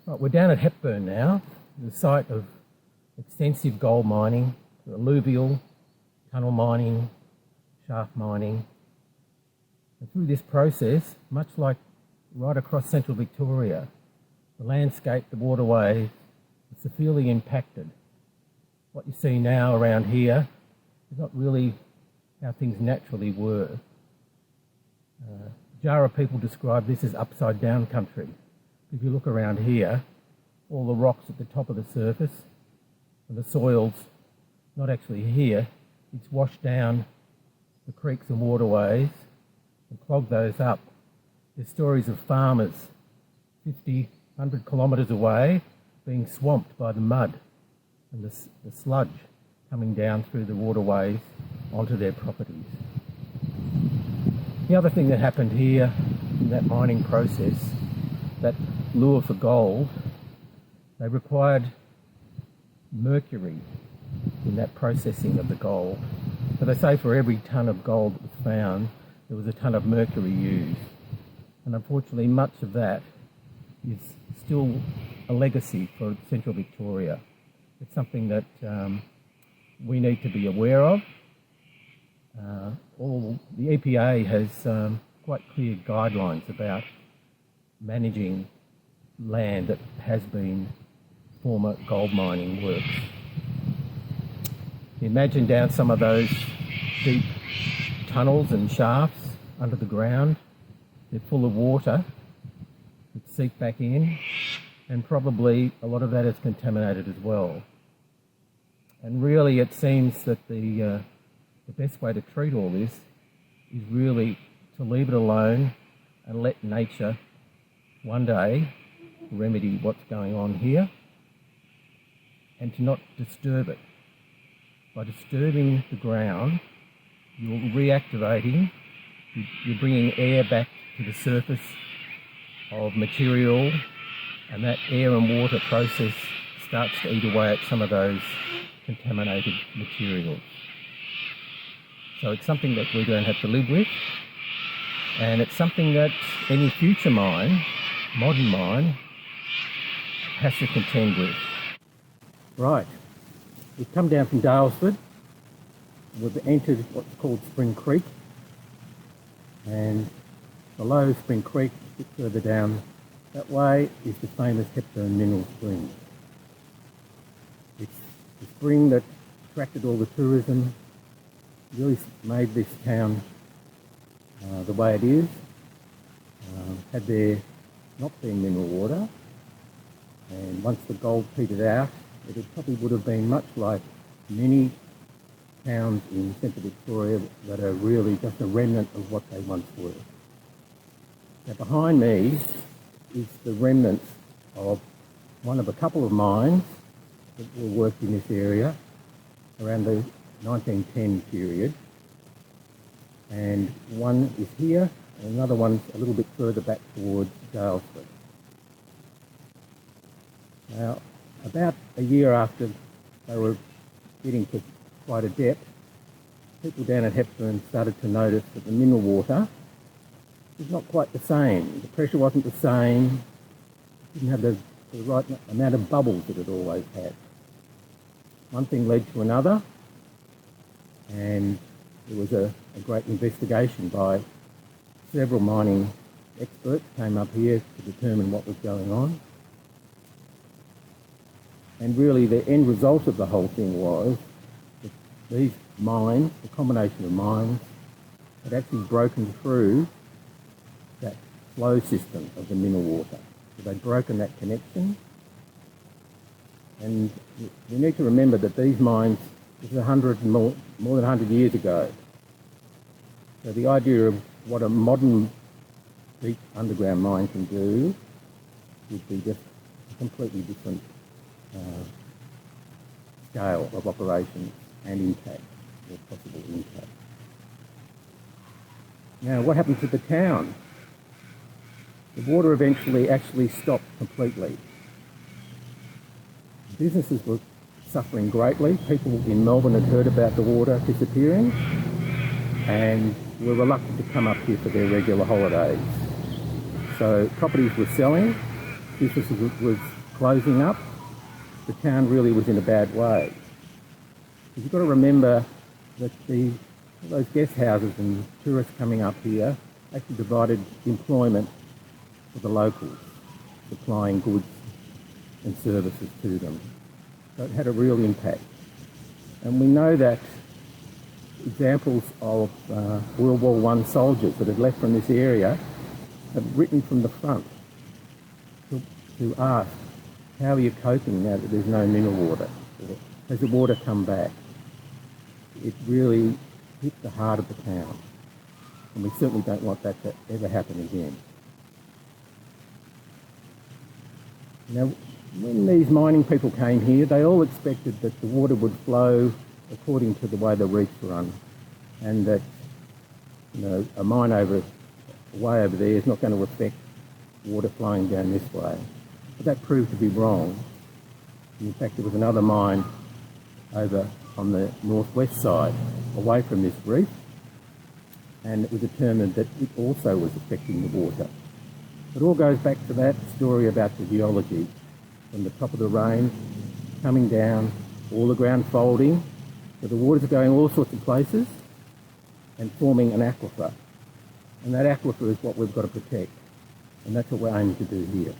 Right, we're down at Hepburn now, the site of extensive gold mining, alluvial, tunnel mining, shaft mining. And through this process, much like right across central Victoria, the landscape, the waterway is severely impacted. What you see now around here is not really how things naturally were. Jarrah people describe this as upside down country. If you look around here, all the rocks at the top of the surface and the soil's not actually here, it's washed down the creeks and waterways and clogged those up. There's stories of farmers 50, 100 kilometres away being swamped by the mud and the sludge coming down through the waterways onto their properties. The other thing that happened here in that mining process, that lure for gold, they required mercury in that processing of the gold. So they say for every tonne of gold that was found, there was a tonne of mercury used. And unfortunately, much of that is still a legacy for central Victoria. It's something that we need to be aware of. The EPA has quite clear guidelines about managing land that has been former gold mining works. Imagine down some of those deep tunnels and shafts under the ground. They're full of water that seep back in, and probably a lot of that is contaminated as well. And really it seems that the best way to treat all this is really to leave it alone and let nature one day remedy what's going on here, and to not disturb it. By disturbing the ground, you're reactivating, you're bringing air back to the surface of material, and that air and water process starts to eat away at some of those contaminated materials. So it's something that we're going to have to live with, and it's something that any future mine, modern mine, has to contend with. Right, we've come down from Daylesford, we've entered what's called Spring Creek, and below Spring Creek, a bit further down that way, is the famous Hepburn Mineral Springs. It's the spring that attracted all the tourism, really made this town the way it is. Had there not been mineral water, and once the gold petered out, it probably would have been much like many towns in central Victoria that are really just a remnant of what they once were. Now behind me is the remnants of one of a couple of mines that were worked in this area around the 1910 period, and one is here and another one's a little bit further back towards Daylesford. Now, about a year after they were getting to quite a depth, people down at Hepburn started to notice that the mineral water was not quite the same. The pressure wasn't the same, it didn't have the right amount of bubbles that it always had. One thing led to another, and there was a great investigation by several mining experts came up here to determine what was going on. And really the end result of the whole thing was that these mines, the combination of mines, had actually broken through that flow system of the mineral water. So they'd broken that connection. And we need to remember that these mines, this is more than 100 years ago. So the idea of what a modern deep underground mine can do would be just a completely different scale of operation and impact, or possible impact. Now, what happened to the town? The water eventually actually stopped completely. Businesses were suffering greatly. People in Melbourne had heard about the water disappearing and were reluctant to come up here for their regular holidays. So properties were selling, businesses was closing up, the town really was in a bad way. You've got to remember that those guest houses and tourists coming up here actually provided employment for the locals, supplying goods and services to them. So it had a real impact. And we know that examples of World War I soldiers that had left from this area have written from the front to ask, how are you coping now that there's no mineral water? Or, has the water come back? It really hit the heart of the town. And we certainly don't want that to ever happen again. Now, when these mining people came here, they all expected that the water would flow according to the way the reefs run, and that a mine way over there is not going to affect water flowing down this way. But that proved to be wrong. In fact, there was another mine over on the northwest side, away from this reef, and it was determined that it also was affecting the water. It all goes back to that story about the geology, from the top of the range, coming down, all the ground folding, so the waters are going all sorts of places and forming an aquifer. And that aquifer is what we've got to protect, and that's what we're aiming to do here.